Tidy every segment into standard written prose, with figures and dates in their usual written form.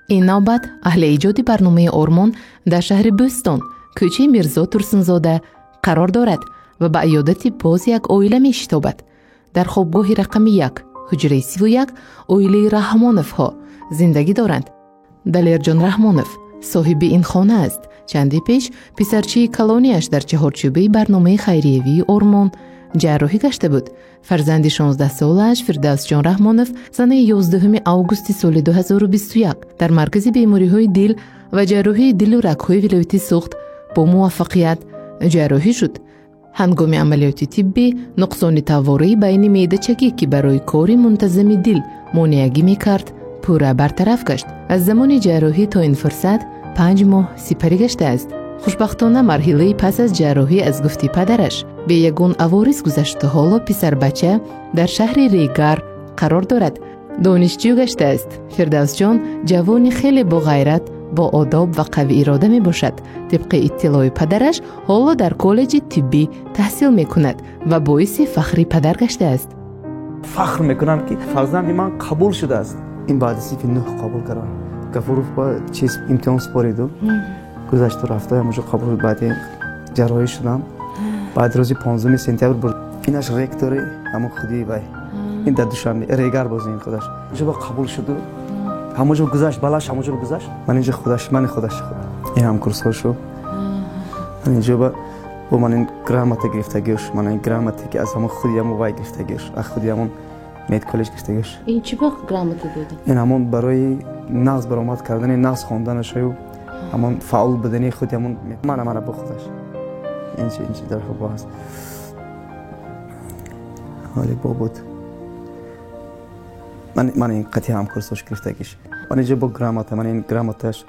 این نوبت اهل ایجاد برنامه آرمان در شهر بوستون کوچه میرزا ترسنزاده قرار دارد و به عیادت باز یک عائله می شتابد. در خوابگاه رقم 1 حجره 31 عائله رحمانوف ها زندگی دارند. دلیر جان رحمانوف صاحب این خانه است. چندی پیش پسرچی کلونیش در چهارچوبه برنامه خیریوی آرمان جراحی گشته بود. فرزند 16 سالش فردوس جان رحمانوف سن 11 آگوست سال 2021 در مرکز بیماری‌های دل و جراحی دل و رگ‌های ولایتی سوخت با موفقیت جراحی شد. هنگام عملیات طبی نقصان تواری بین معده چکی که برای کار منتظم دل مانعگی می‌کرد پورا برطرف گشت. از زمان جراحی تا این فرصت 5 ماه سپری گشته است. خوشبختانه مرحله پس از جراحی از گفته پدرش به یگان عوارض گذشته. حالا پسر بچه در شهر ریگر قرار دارد. دانشجو گشته است. فردوس جان جوانی خیلی با غیرت، با آداب و قوی اراده می باشد. طبق اطلاع پدرش حالا در کالج طبی تحصیل می کند و باعث فخری پدر گشته است. فخر میکنم که فرزند من قبول شده است. این بعد از اینکه نه قبول کردم گفت با چیز امتحان سپاریدم گذشته رفته همونجا قبول بعد جراحی شدم. بعد روز 15 سپتامبر بود. اینش رکتوری همون خودی وای این در دوشنبه ریگر باز این خودش اینجا با قبول شد. همونجا گذشت بالاش همونجا گذشت. من اینجا خودش من خودش این هم کورس شو. من اینجا با من این گرامات گرفتگیش من این گراماتی که از همون خودی هم وای گرفتگیش از خودی همون مید کالج گرفتگیش. این چی با گراماتی بود؟ این همون برای نقض برآمد کردن نقض خواندنش و همون فعال بدنی خودی همون من با خودش این چی در خوب هست. حالی بود من این قطعی هم کورسش گرفتگیش. من اینجا با گرامات من این گراماتش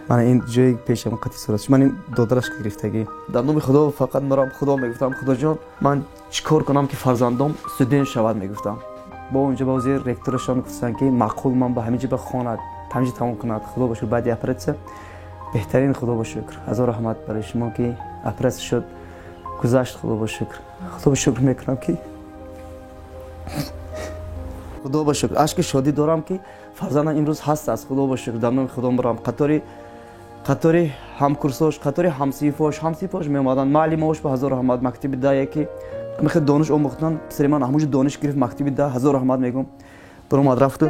من این جای پیش هم قطعی صورتش من این دادرش گرفتگی در نام خدا فقط مرام خدا میگفتم خدا جان من چیکار کنم که فرزندم استودنت شود میگفتم. با اونجا با وزیر رکتورشان گفتن که معقول من به همینجا بخواند همینجا تمام کند. خدا باشد بعد اپراتس بهترین خدا با شکر هزار رحمت برای شما که اپراتس شد گذشت. خدا با شکر خدا با شکر میکنم که خدا با شکر اشک شادی دارم که فرزندم امروز هست است. خدا با شکر در نام خدا برام قطاری هم کورساش قطاری هم صیفاش میومدن معلماش به هزار رحمت مکتب ده که میخواد دانش آموختن سر من همونجا دانش گرفت مکتب ده هزار رحمت میگم برام رفت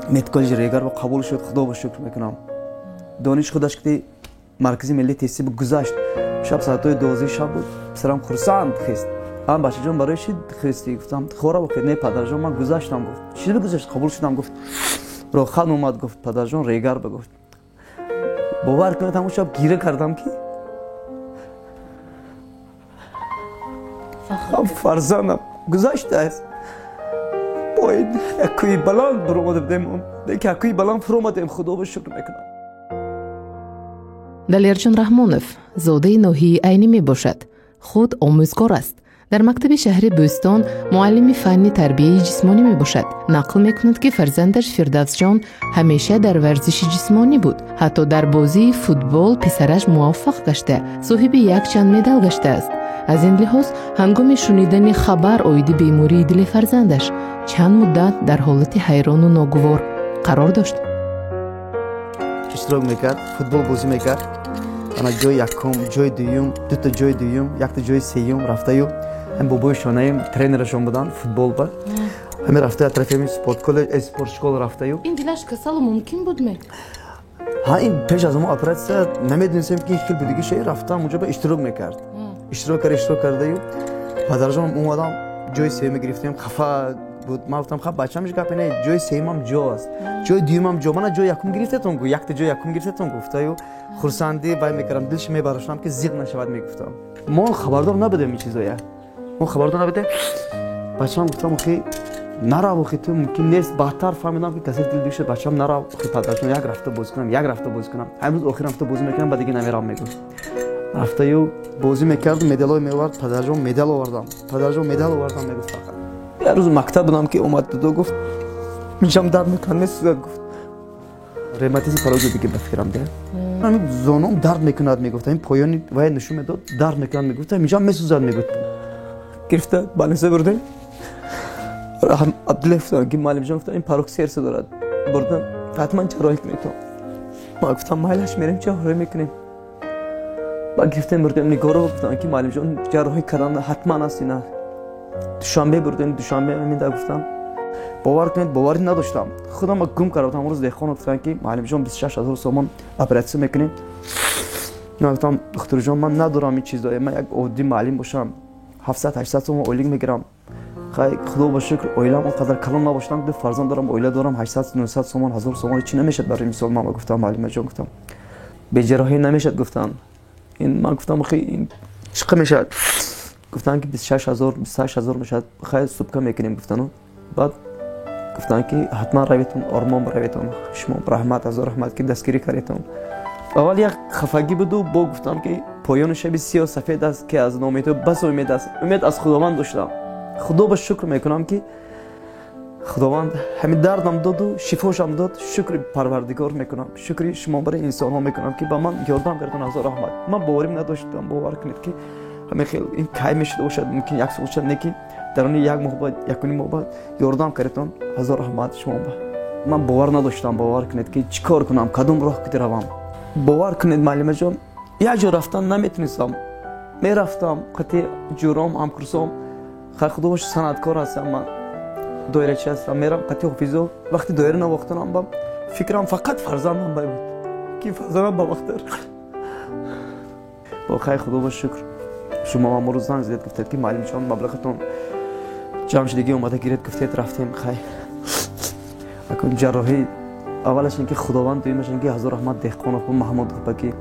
مید کالج ریگر و قبول شد. خدا با شکر میکنم. دانش خودش که مرکزی ملی تحصیل گذشت شب ساعت 12 شب بود. سرم خرسند خست هم بچه جان برای چی خستی گفتم خورا بخیر نه پدر جان من گذشتم گفت چی گذشت قبول شدم گفت روخان اومد گفت پدر جان ریگر بگفت باور کنید همون شب گیره کردم که فرزندم گذشته است. باید اکوی بلند برو آمدیم دیگه اکوی بلند فرو آمدیم. خدا به شکر میکنم. دلیر جان رحمانوف زاده ناحیه عینی می باشد. خود آموزگار است. در مکتب شهر بوستان معلم فنی تربیت جسمانی می باشد. نقل می کند که فرزندش فردوس جان همیشه در ورزش جسمانی بود. حتی در بازی فوتبال پسرش موفق گشته صاحب یک چند مدال گشته است. از این لحاظ هنگام شنیدن خبر آید بیماری دل فرزندش چند مدت در حالت حیران و ناگوار قرار داشت. اشتراک میکرد فوتبال بازی میکرد. انا جای یکم جای دوم دو تا جای دوم یک تا جای سوم رفته و هم بابای شانه ترینرشون بودن فوتبال با همه رفته طرف همین اسپورت کالج اسپورت شکل رفته و این دلش کسل ممکن بود می ها این پیش از ما اپراتس نمیدونستم که خیلی دیگه شهر رفتم اونجا به اشتراک میکرد. اشتراک کرده و پدرجان اومدم جای سوم گرفتیم خفا بود. من گفتم خب بچه‌مش گپ نه جای سومم جاست جای دومم جا من جای یکم گرفتم گفت یک تا جای یکم گرفتم گفته و خرسندی وای میکردم دلش میبراشم که زیغ نشود میگفتم. ما خبردار نبودیم این چیزا ما خبردار نبودیم. بچه‌م گفتم خیلی نرا وقتی تو ممکن نیست بهتر فهمیدم که کسی دل دوشه بچه‌م نرا خیلی پدرشون یک رفته بازی کنم امروز آخر هفته بازی میکنم بعد دیگه نمیرم میگفت. رفته و بازی میکرد مدالای میورد پدرجان مدال آوردم میگفت فقط یه روز مکتب بودم که اومد دو گفت میشم درد میکنه سوزد گفت روماتیسم پاروزو دیگه بفکرم ده من زانوم درد میکند میگفت این پایانی وای نشون میداد درد میکند میگفت میشم میسوزد میگفت گرفته بالانسه برده عبدالله گفتم که معلم جان گفت این پاروکسیرس دارد بردم حتما جراحی کنید تو. ما گفتم مایلش میریم جراحی میکنیم. با گفتم بردیم نگاه رو گفتم که معلم جان جراحی کردن حتما است نه. دوشنبه بردیم دوشنبه من گفتم باور کنید باوری نداشتم. خودم گم کردم امروز دهخان گفتن که معلم جان 26000 تومان اپراتسیون میکنیم. من گفتم دکتر جان من ندارم این چیزا، من یک عادی معلم باشم 700 800 تومان اویلینگ میگیرم. خدا با شکر اویلام اونقدر کلان نباشتم، دو فرزند دارم، اویله دارم 800 900 تومان 1000 تومان چی نمیشه برای مثال. من گفتم معلم جان گفتم به جراحی نمیشه. گفتم این من گفتم خیلی این چقدر میشه؟ گفتن که 26000 28000 میشه. خیلی صبح میکنیم گفتن. بعد گفتن که حتما رویتون آرمان رویتون شما رحمت از رحمت که دستگیری کردید. اول یک خفگی بود و با گفتم که پایان شب سیاه سفید است که از نام تو بس امید است. امید از خداوند داشتم. خدا با شکر میکنم که خداوند همین دردم داد و شفاشم داد. شکر پروردگار میکنم، شکر شما برای انسان ها میکنم که با من یاردم کردن از رحمت. من باوریم نداشتم، باور کنید که همین خیلی این کی میشد باشد ممکن یک سال شد نکی درون یک ماه بعد یکونی ماه بعد یاردم کردن از رحمت شما. من باور نداشتم، باور کنید که چیکار کنم کدوم راه کدی روم. باور کنید معلم جان یک جا رفتن نمیتونستم، میرفتم قطعی جورام هم کرسام خدا باش صنعتکار هستم، من دایره چی هستم میرم قطعی حفیظو وقتی دایره نواختنم بام فکرم فقط فرزندم بود که فرزندم با وقت داره. با خیر خدا باش شکر شما امروز زنگ زدید گفتید که معلم جان مبلغتون جمع شدگی اومده گیرید گفتید رفتیم خیر. اکنون جراحی اولش اینکه خداوند دویمش اینکه حضور رحمت دهقانov و محمود غبکی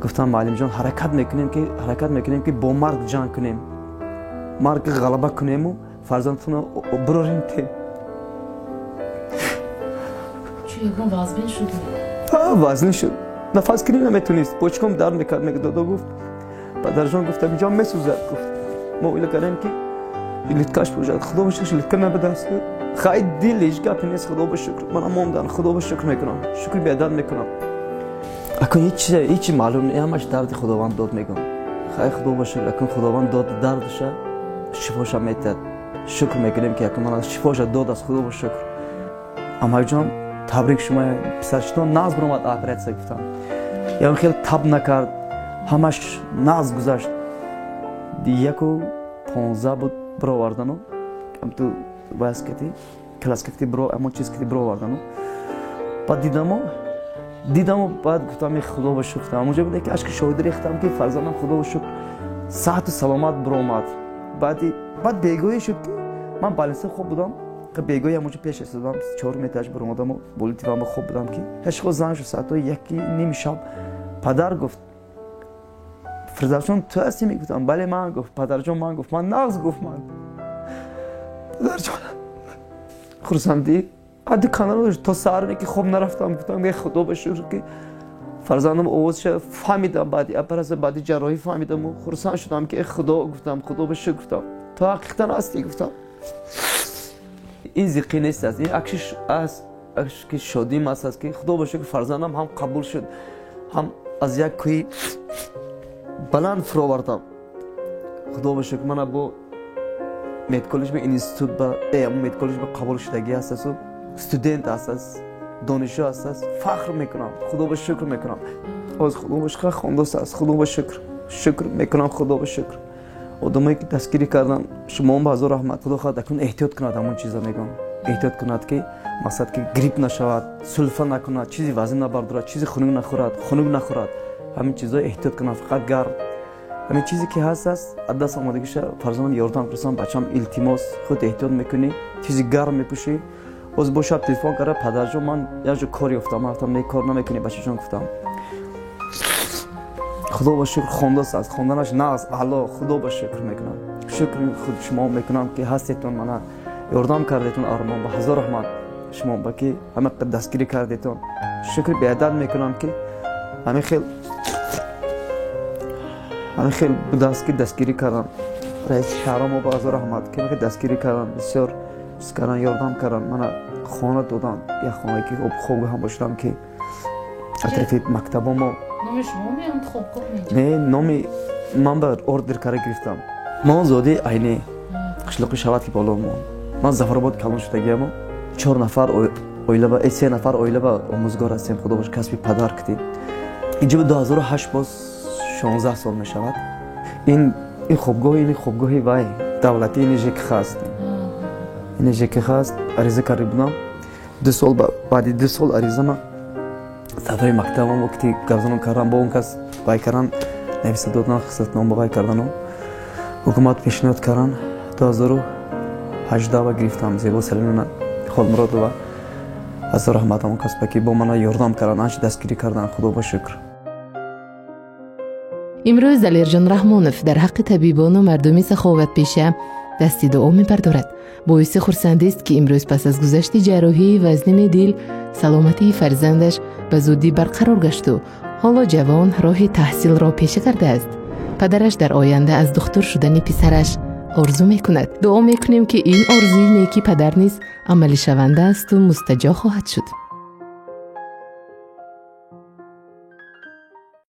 گفتم معلم جان حرکت میکنیم که با مرگ جنگ کنیم، مرگ غلبه کنیم و فرزندتون رو براریم تی. چی یکم وزن شد؟ وزن شد، نفس کنی نمیتونست، پوچکم در میکرد. میگه دادا گفت پدر جان گفتم جان میسوزد. گفت ما ویل کردیم که لیتکاش بوجد خدا بشکر لیتکا نبدست خیلی دیلش گپ نیست. خدا بشکر من امام دارم، خدا بشکر میکنم، شکر بیادت میکنم. اکنون هیچ معلوم نیست، همش درد خداوند داد میگم. خیلی خدا بشکر اکنون خداوند داد دردش شفاش میداد. شکر میکنیم که اکنون من شفاش داد از خدا بشکر. اما جان تبریک شما پسرشتون ناز برآمد اپراتسیون گفتم. یا خیلی تب نکرد، همش ناز گذاشت. دیگه 15 بود برآوردن و هم تو باز کتی کلاس کتی برو اما چیز کتی برو آوردن. بعد دیدم و بعد گفتم خدا با شکر. اونجا بود که اشک شهادت ریختم که فرزندم خدا با شکر صحت و سلامت برو اومد. بعد بیگویی شد که من بالانس خوب بودم که بیگویی اونجا پیش استادم 4 مترش برو اومدم و بولتیوام خوب بودم که عشق زنگ شد ساعت 1:30 شب. پدر گفت فرزند جان تو هستی؟ میگفتم بله من. گفت پدر جان من. گفت من نغز. گفت من پدر جان خرسندی عادی کانال تا سر که خوب نرفتم. گفتم خدا به شکر که فرزندم اوضاعش فهمیدم. بعدی اپراتسیون بعدی جراحی فهمیدم و خرسند شدم که خدا. گفتم خدا به شکر. گفتم تو حقیقتا هستی. گفتم این زیقی نیست است، این عکسش است که شادیم است که خدا به شکر فرزندم هم قبول شد، هم از یک کوی بلند فرو آوردم. خدا به شکر من با مدکالج به اینستیتوت با مدکالج به قبول شدگی هست و استودنت هست، دانشجو هست، فخر میکنم. خدا به شکر میکنم. از خدا به شکر خواندست است. خدا به شکر میکنم. خدا به شکر آدمایی که دستگیری کردن شما هم با حضور رحمت خدا خواهد اکنون احتیاط کند. همون چیزا میگم احتیاط کند که مقصد که گریپ نشود، سلفه نکند، چیزی وزن نبردارد، چیزی خنک نخورد. همین چیزا احتیاط کند. فقط گرم همین چیزی که هست از دست آمدگیش فرزندم یاردم کنم. بچه‌م التماس خود احتیاط میکنی، چیزی گرم میپوشی. باز با شب تلفن کرد پدر جان من یه جا کاری افتادم. گفتم نه کار نمیکنی بچه جان. گفتم خدا با شکر خوانده است، خواندنش نه است اعلی. خدا با شکر میکنم، شکر خود شما میکنم که هستیتون من یاردم کردیتون آرمان با حضور رحمت شما با که همه دستگیری کردیتون. شکر بیادت میکنم که همین خیلی دستگیری کردم. رئیس شهرام با حضور رحمت که دستگیری کردم، بسیار کردن یاردم کردن. من خانه دادن، یه خانه که خوب هم باشم که اطراف مکتبم. نام شما می انتخاب کنید؟ نه نامی من بر اوردر کار گرفتم. من زاده عینی قشلاقی شود که بالا من زفرآباد کلان شدگیم. 4 نفر oila ba 3 nafar oila ba omuzgor hastیم خدا باش کسب پدر کردیم اینجا به 2008 باز 16 سال می شود این خوابگاهی وای دولتی این جک خواست این جک خواست عریضه کرده بودم 2 سال بعد 2 سال عریضه ما صدای مکتبم وقتی گردانم کردم با اون کس وای کردن نویسنده دادن خصوصیت وای کردن حکومت پیشنهاد کردن 2018 گرفتم زیبا سلیمان خودمراد و از رحمت اون کس که با من یاردم کردن آنچه دستگیری کردن خدا با شکر. امروز دلیرجان رحمانوف در حق طبیبان و مردمی سخاوت پیشه دستی دعا می‌بردارد. باعث خرسندی است که امروز پس از گذشت جراحی وزن دل سلامتی فرزندش به زودی برقرار گشت و حالا جوان راه تحصیل را پیشه کرده است. پدرش در آینده از دکتر شدن پسرش آرزو میکند. دعا میکنیم که این آرزوی نیکی پدر نیز عملی شونده است و مستجاب خواهد شد.